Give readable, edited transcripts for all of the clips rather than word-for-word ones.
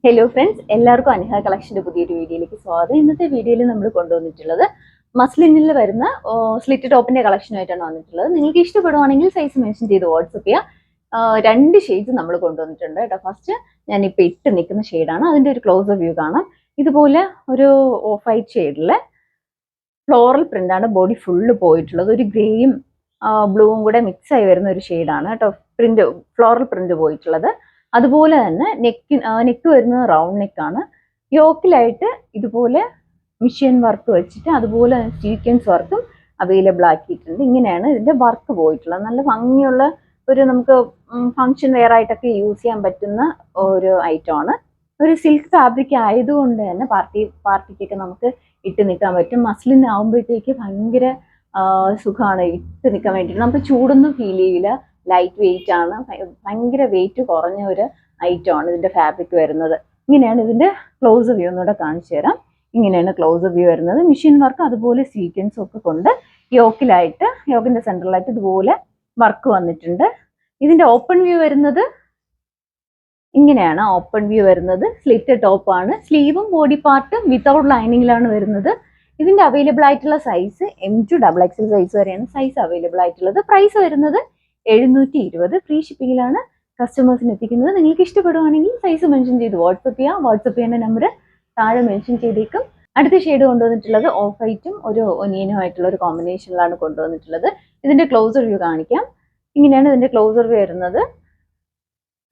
Hello friends, എല്ലാവർക്കും അനിഹ കളക്ഷൻ്റെ പുതിയൊരു വീഡിയോയിലേക്ക് സ്വാഗതം. ഇന്നത്തെ വീഡിയോയിൽ നമ്മൾ കൊണ്ടുവന്നിട്ടുള്ളത് മസ്ലിനിൽ വരുന്ന സ്ലിറ്റ് ടോപ്പിന്റെ കളക്ഷനായിട്ടാണ് വന്നിട്ടുള്ളത്. നിങ്ങൾക്ക് ഇഷ്ടപ്പെടുവാണെങ്കിൽ സൈസ് മെൻഷൻ ചെയ്ത് വാട്സപ്പ് ചെയ്യുക. രണ്ട് ഷെയ്ഡ്സ് നമ്മൾ കൊണ്ടുവന്നിട്ടുണ്ട് കേട്ടോ. ഫസ്റ്റ് ഞാനിപ്പോൾ ഇട്ട് നിൽക്കുന്ന ഷെയ്ഡാണ്, അതിൻ്റെ ഒരു ക്ലോസ് വ്യൂ കാണാം. ഇതുപോലെ ഒരു ഓഫ് വൈറ്റ് ഷെയ്ഡിലെ ഫ്ലോറൽ പ്രിന്റാണ് ബോഡി ഫുള്ള് പോയിട്ടുള്ളത്. ഒരു ഗ്രേയും ബ്ലൂവും കൂടെ മിക്സ് ആയി വരുന്ന ഒരു ഷെയ്ഡാണ് കേട്ടോ പ്രിന്റ്, ഫ്ലോറൽ പ്രിന്റ് പോയിട്ടുള്ളത്. അതുപോലെ തന്നെ നെക്ക് വരുന്നത് റൗണ്ട് നെക്കാണ്. യോക്കിലായിട്ട് ഇതുപോലെ മിഷ്യൻ വർക്ക് വെച്ചിട്ട് അതുപോലെ സീക്വൻസ് വർക്കും അവൈലബിൾ ആക്കിയിട്ടുണ്ട്. ഇങ്ങനെയാണ് ഇതിന്റെ വർക്ക് പോയിട്ടുള്ളത്. നല്ല ഭംഗിയുള്ള ഒരു നമുക്ക് ഫംഗ്ഷൻ വെയർ ആയിട്ടൊക്കെ യൂസ് ചെയ്യാൻ പറ്റുന്ന ഒരു ഐറ്റം ആണ്. ഒരു സിൽക്ക് ഫാബ്രിക് ആയതുകൊണ്ട് തന്നെ പാർട്ടിക്കൊക്കെ നമുക്ക് ഇട്ട് നിൽക്കാൻ പറ്റും. മസ്ലിൻ ആകുമ്പോഴത്തേക്ക് ഭയങ്കര സുഖമാണ് ഇട്ട് നിൽക്കാൻ വേണ്ടിയിട്ട്. നമുക്ക് ചൂടൊന്നും ഫീൽ ചെയ്യില്ല. ലൈറ്റ് വെയിറ്റ് ആണ്, ഭയങ്കര വെയിറ്റ് കുറഞ്ഞ ഒരു ഐറ്റം ആണ് ഇതിന്റെ ഫാബ്രിക് വരുന്നത്. ഇങ്ങനെയാണ് ഇതിന്റെ ക്ലോസ് വ്യൂ ഒന്നുകൂടെ കാണിച്ചു തരാം. ഇങ്ങനെയാണ് ക്ലോസ് വ്യൂ വരുന്നത്. മെഷീൻ വർക്ക് അതുപോലെ സീക്വൻസും ഒക്കെ കൊണ്ട് യോക്കിന്റെ സെൻട്രലായിട്ട് ഇതുപോലെ വർക്ക് വന്നിട്ടുണ്ട്. ഇതിന്റെ ഓപ്പൺ വ്യൂ വരുന്നത് ഇങ്ങനെയാണ്. ഓപ്പൺ വ്യൂ വരുന്നത് സ്ലിറ്റ് ടോപ്പ് ആണ്. സ്ലീവും ബോഡി പാർട്ടും വിത്തൗട്ട് ലൈനിങ്ങിലാണ് വരുന്നത്. ഇതിന്റെ അവൈലബിൾ ആയിട്ടുള്ള സൈസ് M2 XXL സൈസ് വരെയാണ് സൈസ് അവൈലബിൾ ആയിട്ടുള്ളത്. പ്രൈസ് വരുന്നത് 720. ഫ്രീ ഷിപ്പിങ്ങിലാണ് കസ്റ്റമേഴ്സിന് എത്തിക്കുന്നത്. നിങ്ങൾക്ക് ഇഷ്ടപ്പെടുവാണെങ്കിൽ സൈസ് മെൻഷൻ ചെയ്ത് വാട്സപ്പ് ചെയ്യാം. വാട്സപ്പ് ചെയ്യുന്ന നമ്പർ താഴെ മെൻഷൻ ചെയ്തേക്കും. അടുത്ത ഷെയ്ഡ് കൊണ്ടുവന്നിട്ടുള്ളത് ഓഫ് വൈറ്റും ഒരു ഒനിയനും ആയിട്ടുള്ള ഒരു കോമ്പിനേഷനിലാണ് കൊണ്ടുവന്നിട്ടുള്ളത്. ഇതിന്റെ ക്ലോസർ വ്യൂ കാണിക്കാം. ഇങ്ങനെയാണ് ഇതിന്റെ ക്ലോസർ വ്യൂ വരുന്നത്.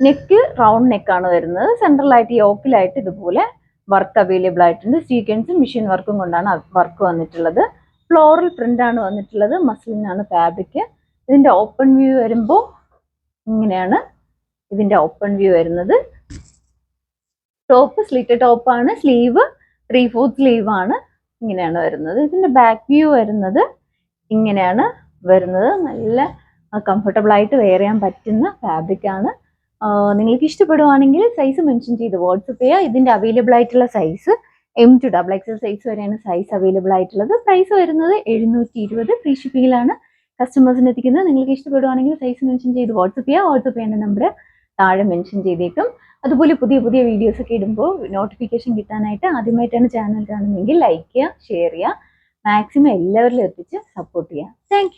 നെക്ക് റൗണ്ട് നെക്കാണ് വരുന്നത്. സെൻട്രലായിട്ട് യോക്കിലായിട്ട് ഇതുപോലെ വർക്ക് അവൈലബിൾ ആയിട്ടുണ്ട്. സീക്വൻസും മിഷീൻ വർക്കും കൊണ്ടാണ് വർക്ക് വന്നിട്ടുള്ളത്. ഫ്ലോറൽ പ്രിന്റ് ആണ് വന്നിട്ടുള്ളത്. മസ്ലിനാണ് ഫാബ്രിക്. ഇതിന്റെ ഓപ്പൺ വ്യൂ വരുമ്പോൾ ഇങ്ങനെയാണ് ഇതിന്റെ ഓപ്പൺ വ്യൂ വരുന്നത്. ടോപ്പ് സ്ലിറ്റ് ടോപ്പാണ്. സ്ലീവ് 3/4 സ്ലീവ് ആണ്. ഇങ്ങനെയാണ് വരുന്നത്. ഇതിന്റെ ബാക്ക് വ്യൂ വരുന്നത് ഇങ്ങനെയാണ് വരുന്നത്. നല്ല കംഫർട്ടബിൾ ആയിട്ട് വെയർ ചെയ്യാൻ പറ്റുന്ന ഫാബ്രിക് ആണ്. നിങ്ങൾക്ക് ഇഷ്ടപ്പെടുവാണെങ്കിൽ സൈസ് മെൻഷൻ ചെയ്ത് വാട്സപ്പ് ചെയ്യുക. ഇതിന്റെ അവൈലബിൾ ആയിട്ടുള്ള സൈസ് M2 XXL സൈസ് വരെയാണ് സൈസ് അവൈലബിൾ ആയിട്ടുള്ളത്. പ്രൈസ് വരുന്നത് 720. ഫ്രീ ഷിപ്പിങ്ങിലാണ് കസ്റ്റമേഴ്സിന് എത്തിക്കുന്നത്. നിങ്ങൾക്ക് ഇഷ്ടപ്പെടുവാണെങ്കിൽ സൈസ് മെൻഷൻ ചെയ്ത് വാട്സപ്പ് ചെയ്യുക. വാട്സപ്പ് ചെയ്യേണ്ട നമ്പർ താഴെ മെൻഷൻ ചെയ്തേക്കും. അതുപോലെ പുതിയ പുതിയ വീഡിയോസ് ഒക്കെ ഇടുമ്പോൾ നോട്ടിഫിക്കേഷൻ കിട്ടാനായിട്ട് ആദ്യമായിട്ടാണ് ചാനൽ കാണുന്നതെങ്കിൽ ലൈക്ക് ചെയ്യുക, ഷെയർ ചെയ്യുക, മാക്സിമം എല്ലാവരിലും എത്തിച്ച് സപ്പോർട്ട് ചെയ്യുക. താങ്ക്